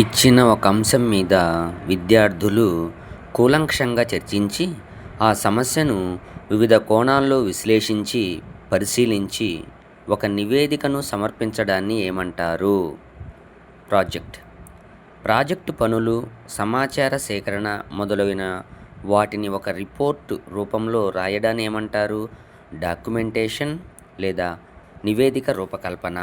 ఇచ్చిన ఒక అంశం మీద విద్యార్థులు కూలంకషంగా చర్చించి, ఆ సమస్యను వివిధ కోణాల్లో విశ్లేషించి, పరిశీలించి ఒక నివేదికను సమర్పించడాన్ని ఏమంటారు? ప్రాజెక్ట్. ప్రాజెక్టు పనులు, సమాచార సేకరణ మొదలైన వాటిని ఒక రిపోర్టు రూపంలో రాయడాన్ని ఏమంటారు? డాక్యుమెంటేషన్ లేదా నివేదిక రూపకల్పన.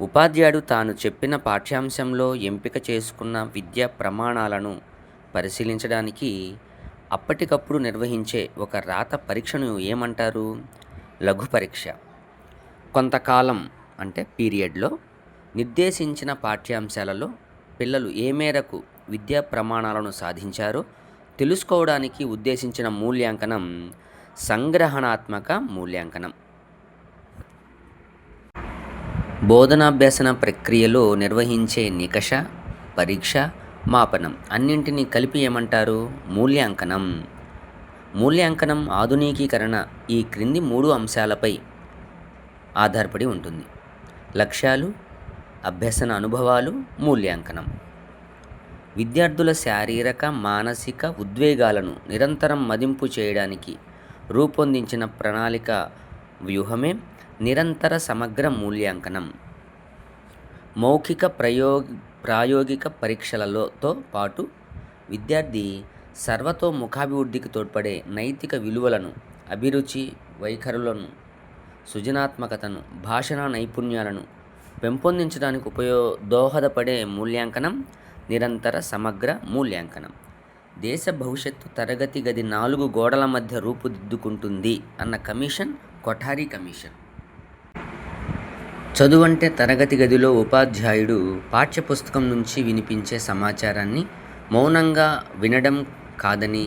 ఉపాధ్యాయుడు తాను చెప్పిన పాఠ్యాంశంలో ఎంపిక చేసుకున్న విద్యా ప్రమాణాలను పరిశీలించడానికి అప్పటికప్పుడు నిర్వహించే ఒక రాత పరీక్షను ఏమంటారు? లఘు పరీక్ష. కొంతకాలం పీరియడ్లో నిర్దేశించిన పాఠ్యాంశాలలో పిల్లలు ఏ మేరకు విద్యా ప్రమాణాలను సాధించారో తెలుసుకోవడానికి ఉద్దేశించిన మూల్యాంకనం సంగ్రహణాత్మక మూల్యాంకనం. బోధనాభ్యసన ప్రక్రియలో నిర్వహించే నికష, పరీక్ష, మాపనం అన్నింటినీ కలిపి ఏమంటారు? మూల్యాంకనం. మూల్యాంకనం ఆధునికీకరణ ఈ క్రింది 3 అంశాలపై ఆధారపడి ఉంటుంది: లక్ష్యాలు, అభ్యసన అనుభవాలు, మూల్యాంకనం. విద్యార్థుల శారీరక, మానసిక ఉద్వేగాలను నిరంతరం మదింపు చేయడానికి రూపొందించిన ప్రణాళిక వ్యూహమే నిరంతర సమగ్ర మూల్యాంకనం. మౌఖిక ప్రాయోగిక పరీక్షలతో పాటు విద్యార్థి సర్వతోముఖాభివృద్ధికి తోడ్పడే నైతిక విలువలను, అభిరుచి వైఖరులను, సృజనాత్మకతను, భాషా నైపుణ్యాలను పెంపొందించడానికి దోహదపడే మూల్యాంకనం నిరంతర సమగ్ర మూల్యాంకనం. దేశ భవిష్యత్తు తరగతి గది 4 గోడల మధ్య రూపుదిద్దుకుంటుంది అన్న కమిషన్ కొఠారి కమిషన్. చదువంటే తరగతి గదిలో ఉపాధ్యాయుడు పాఠ్యపుస్తకం నుంచి వినిపించే సమాచారాన్ని మౌనంగా వినడం కాదని,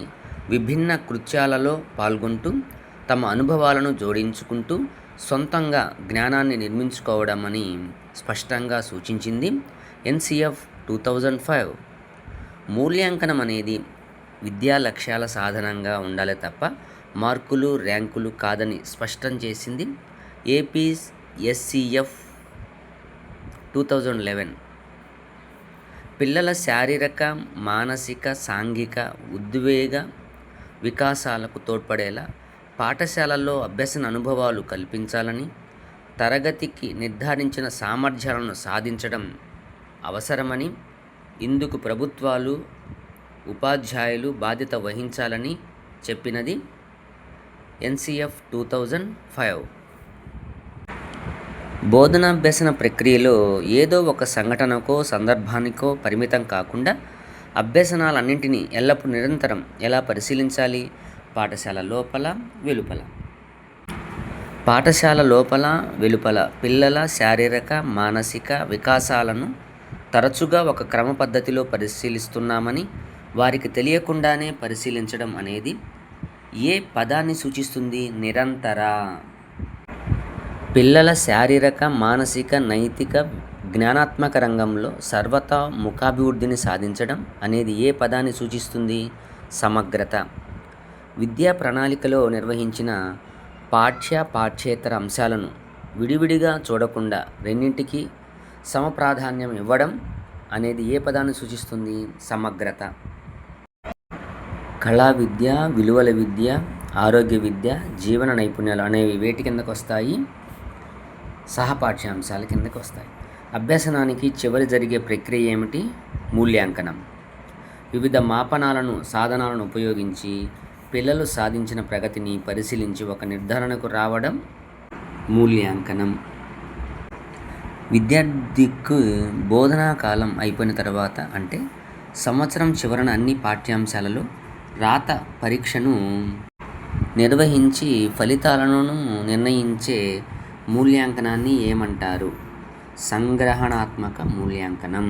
విభిన్న కృత్యాలలో పాల్గొంటూ తమ అనుభవాలను జోడించుకుంటూ సొంతంగా జ్ఞానాన్ని నిర్మించుకోవడమని స్పష్టంగా సూచించింది NCF 2005. మూల్యాంకనం అనేది విద్యా లక్ష్యాల సాధనంగా ఉండాలి తప్ప మార్కులు, ర్యాంకులు కాదని స్పష్టం చేసింది APSCF 2011. పిల్లల శారీరక, మానసిక, సాంఘిక, ఉద్వేగ వికాసాలకు తోడ్పడేలా పాఠశాలల్లో అభ్యసన అనుభవాలు కల్పించాలని, తరగతికి నిర్ధారించిన సామర్థ్యాలను సాధించడం అవసరమని, ఇందుకు ప్రభుత్వాలు, ఉపాధ్యాయులు బాధ్యత వహించాలని చెప్పినది NCF 2005. బోధనాభ్యసన ప్రక్రియలో ఏదో ఒక సంఘటనకో, సందర్భానికో పరిమితం కాకుండా అభ్యసనాలన్నింటినీ ఎల్లప్పుడూ నిరంతరం ఎలా పరిశీలించాలి? పాఠశాల లోపల, వెలుపల. పాఠశాల లోపల, వెలుపల పిల్లల శారీరక, మానసిక వికాసాలను తరచుగా ఒక క్రమ పద్ధతిలో పరిశీలిస్తున్నామని వారికి తెలియకుండానే పరిశీలించడం అనేది ఏ పదాన్ని సూచిస్తుంది? నిరంతర. పిల్లల శారీరక, మానసిక, నైతిక, జ్ఞానాత్మక రంగంలో సర్వతా ముఖాభివృద్ధిని సాధించడం అనేది ఏ పదాన్ని సూచిస్తుంది? సమగ్రత. విద్యా ప్రణాళికలో నిర్వహించిన పాఠ్యేతర అంశాలను విడివిడిగా చూడకుండా రెండింటికి సమప్రాధాన్యం ఇవ్వడం అనేది ఏ పదాన్ని సూచిస్తుంది? సమగ్రత. కళా విద్య, విలువల విద్య, ఆరోగ్య విద్య, జీవన నైపుణ్యాలు అనేవి వేటి కిందకు వస్తాయి? సహపాఠ్యాంశాల కిందకు వస్తాయి. అభ్యసనానికి చివరి జరిగే ప్రక్రియ ఏమిటి? మూల్యాంకనం. వివిధ మాపనాలను, సాధనాలను ఉపయోగించి పిల్లలు సాధించిన ప్రగతిని పరిశీలించి ఒక నిర్ధారణకు రావడం మూల్యాంకనం. విద్యార్థికి బోధనా కాలం అయిపోయిన తర్వాత సంవత్సరం చివరన అన్ని పాఠ్యాంశాలలో రాత పరీక్షను నిర్వహించి ఫలితాలను నిర్ణయించే మూల్యాంకనాన్ని ఏమంటారు? సంగ్రహణాత్మక మూల్యాంకనం.